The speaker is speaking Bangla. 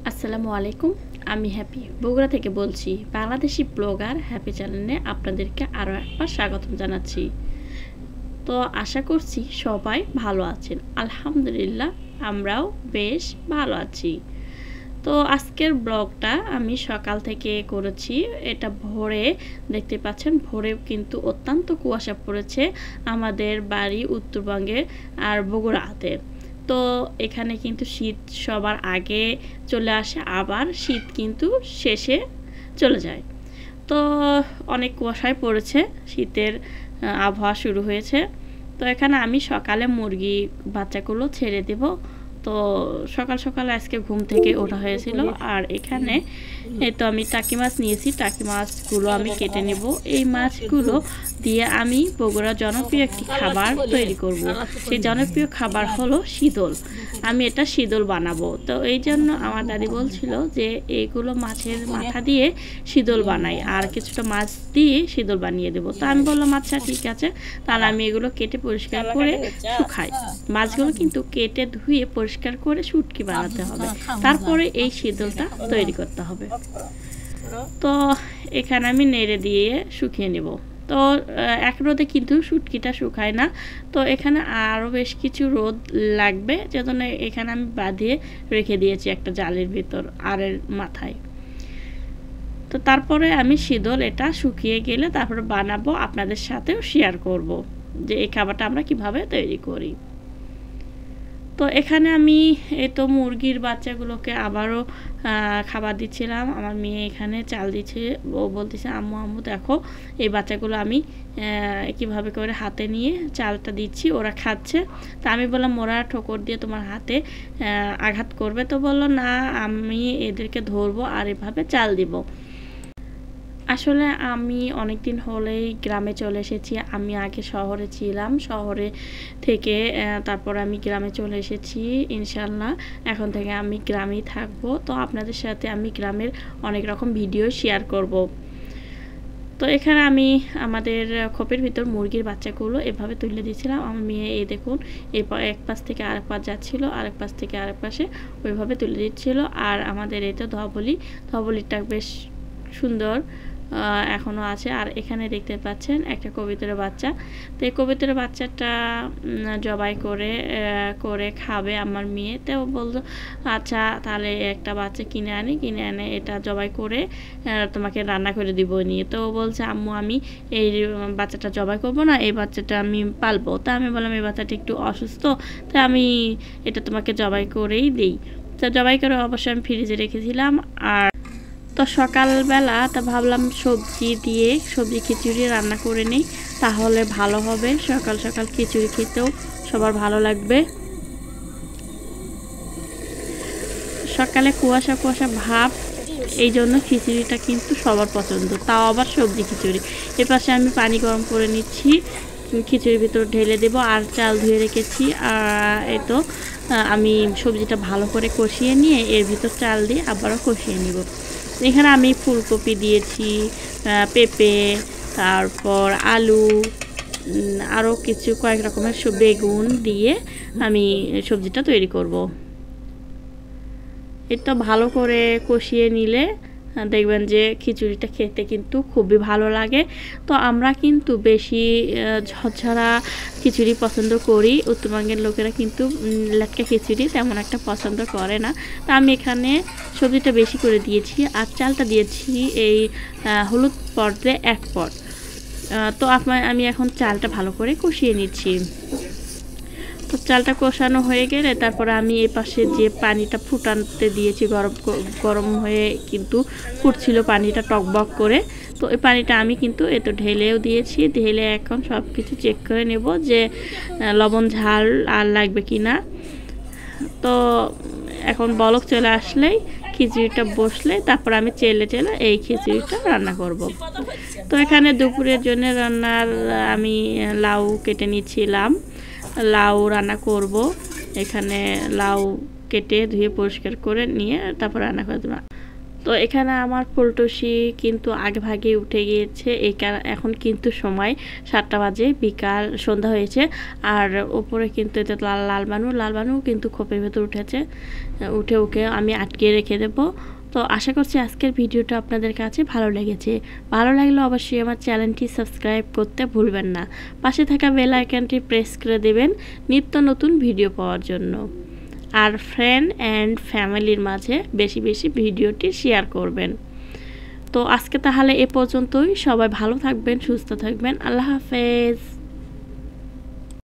আসসালামু আলাইকুম। আমি হ্যাপি বগুড়া থেকে বলছি। বাংলাদেশি ব্লগার হ্যাপি চ্যানেলে আপনাদেরকে আরও একবার স্বাগতম জানাচ্ছি। তো আশা করছি সবাই ভালো আছেন। আলহামদুলিল্লাহ আমরাও বেশ ভালো আছি। তো আজকের ব্লগটা আমি সকাল থেকে করেছি। এটা ভোরে দেখতে পাচ্ছেন, ভোরে কিন্তু অত্যন্ত কুয়াশা পড়েছে আমাদের বাড়ি উত্তরবঙ্গে আর বগুড়াতে। তো এখানে কিন্তু শীত সবার আগে চলে আসে, আবার শীত কিন্তু শেষে চলে যায়। তো অনেক কুয়াশায় পড়েছে, শীতের আবহাওয়া শুরু হয়েছে। তো এখানে আমি সকালে মুরগি বাচ্চাগুলো ছেড়ে দেব। তো সকাল সকাল আজকে ঘুম থেকে ওঠা হয়েছিল। আর এখানে এই তো আমি টাকি মাছ নিয়েছি, টাকি মাছগুলো আমি কেটে নেব। এই মাছগুলো দিয়ে আমি বগুড়ার জনপ্রিয় একটি খাবার তৈরি করব। সেই জনপ্রিয় খাবার হলো শীতল। আমি এটা শীতল বানাবো। তো এই জন্য আমার দাদি বলছিল যে এইগুলো মাছের মাথা দিয়ে শীতল বানাই, আর কিছুটা মাছ দিয়ে শীতল বানিয়ে দেবো। তো আমি বললাম আচ্ছা ঠিক আছে, তাহলে আমি এগুলো কেটে পরিষ্কার করে শুকাই। মাছগুলো কিন্তু কেটে ধুয়ে পরিষ্কার করে শুটকি বানাতে হবে, তারপরে এই শীতলটা তৈরি করতে হবে। তো এখানে আমি নেড়ে দিয়ে শুকিয়ে নেব। তো এক রোদে কিন্তু শুটকিটা শুকায় না, তো এখানে আরও বেশ কিছু রোদ লাগবে, যেজন্য এখানে আমি বাঁধিয়ে রেখে দিয়েছি একটা জালের ভিতর আরের মাথায়। তো তারপরে আমি শীতল এটা শুকিয়ে গেলে তারপরে বানাবো, আপনাদের সাথেও শেয়ার করব যে এই খাবারটা আমরা কিভাবে তৈরি করি। তো এখানে আমি এই তো মুরগির বাচ্চাগুলোকে আবারও খাবার দিচ্ছিলাম। আমার মেয়ে এখানে চাল দিচ্ছে, ও বলতেছে আম্মু আম্মু দেখো এই বাচ্চাগুলো আমি কিভাবে করে হাতে নিয়ে চালটা দিচ্ছি, ওরা খাচ্ছে। তা আমি বললাম ওরা ঠোকর দিয়ে তোমার হাতে আঘাত করবে। তো বললো না, আমি এদেরকে ধরবো আর এভাবে চাল দিব। আসলে আমি অনেক দিন হলেই গ্রামে চলে এসেছি। আমি আগে শহরে ছিলাম, শহরে থেকে তারপর আমি গ্রামে চলে এসেছি। ইনশাল্লাহ এখন থেকে আমি গ্রামেই থাকবো। তো আপনাদের সাথে আমি গ্রামের অনেক রকম ভিডিও শেয়ার করব। তো এখানে আমি আমাদের খোপের ভিতর মুরগির বাচ্চাগুলো এভাবে তুলে দিয়েছিলাম। আমার মেয়ে এই দেখুন এক পাশ থেকে আরেক পাশ যাচ্ছিল, আরেক পাশ থেকে আরেক পাশে ওইভাবে তুলে দিচ্ছিল। আর আমাদের এই তো ধবলিটা বেশ সুন্দর এখনও আছে। আর এখানে দেখতে পাচ্ছেন একটা কবুতরের বাচ্চা। তো এই কবুতরের বাচ্চাটা জবাই করে খাবে আমার মেয়ে। তো বলতো আচ্ছা তাহলে একটা বাচ্চা কিনে আনে এটা জবাই করে তোমাকে রান্না করে দিব নিয়ে। তো বলছে আম্মু আমি এই বাচ্চাটা জবাই করব না, এই বাচ্চাটা আমি পালবো। তা আমি বললাম এই বাচ্চাটা একটু অসুস্থ, তাই আমি এটা তোমাকে জবাই করেই দিই। তো জবাই করে অবশ্যই আমি ফ্রিজে রেখেছিলাম। আর তো সকালবেলা তা ভাবলাম সবজি খিচুড়ি রান্না করে নিই, তাহলে ভালো হবে। সকাল সকাল খিচুড়ি খেতেও সবার ভালো লাগবে। সকালে কুয়াশা কুয়াশা ভাব, এই জন্য খিচুড়িটা কিন্তু সবার পছন্দ, তাও আবার সবজি খিচুড়ি। এপাশে আমি পানি গরম করে নিচ্ছি, খিচুড়ির ভিতর ঢেলে দেব। আর চাল ধুয়ে রেখেছি। আর এই তো আমি সবজিটা ভালো করে কষিয়ে নিয়ে এর ভিতর চাল দিয়ে আবারও কষিয়ে নিব। এখানে আমি ফুলকপি দিয়েছি, পেঁপে, তারপর আলু, আরও কয়েক রকমের বেগুন দিয়ে আমি সবজিটা তৈরি করব। এটা ভালো করে কষিয়ে নিলে দেখবেন যে খিচুড়িটা খেতে কিন্তু খুবই ভালো লাগে। তো আমরা কিন্তু বেশি ঝরঝরা খিচুড়ি পছন্দ করি, উত্তরবঙ্গের লোকেরা কিন্তু লেটকা খিচুড়ি তেমন একটা পছন্দ করে না। তো আমি এখানে সবজিটা বেশি করে দিয়েছি, আর চালটা দিয়েছি এই হলুদ পটে 1 পট। তো আমি এখন চালটা ভালো করে কষিয়ে নিচ্ছি। তো চালটা কষানো হয়ে গেলে তারপরে আমি এই পাশে যে পানিটা ফুটাতে দিয়েছি, গরম হয়ে কিন্তু ফুটছিল পানিটা টকবক করে। তো এই পানিটা আমি কিন্তু এতো ঢেলেও দিয়েছি। ঢেলে এখন সব কিছু চেক করে নেব যে লবণ ঝাল আর লাগবে কি না। তো এখন বলক চলে আসলেই খিচুড়িটা বসলে তারপর আমি চেলে এই খিচুড়িটা রান্না করব। তো এখানে দুপুরের জন্য রান্নার আমি লাউ কেটে নিচ্ছিলাম, লাউ রান্না করব। এখানে লাউ কেটে ধুয়ে পরিষ্কার করে নিয়ে তারপর রান্না করে দেবো। তো এখানে আমার ফুলটুসি কিন্তু আগে ভাগে উঠে গিয়েছে, এখন কিন্তু সময় 7টা বাজে, বিকাল সন্ধ্যা হয়েছে। আর উপরে কিন্তু এটা লালবানু কিন্তু খোপের ভেতর উঠেছে, উঠে ওকে আমি আটকে রেখে দেবো। তো আশা করছি আজকের ভিডিওটা আপনাদের কাছে ভালো লেগেছে। ভালো লাগলে অবশ্যই আমার চ্যানেলটি সাবস্ক্রাইব করতে ভুলবেন না। পাশে থাকা বেল আইকনটি প্রেস করে দেবেন নিত্য নতুন ভিডিও পাওয়ার জন্য। আর ফ্রেন্ড অ্যান্ড ফ্যামিলির মাঝে বেশি বেশি ভিডিওটি শেয়ার করবেন। তো আজকে তাহলে এ পর্যন্তই। সবাই ভালো থাকবেন, সুস্থ থাকবেন। আল্লাহ হাফেজ।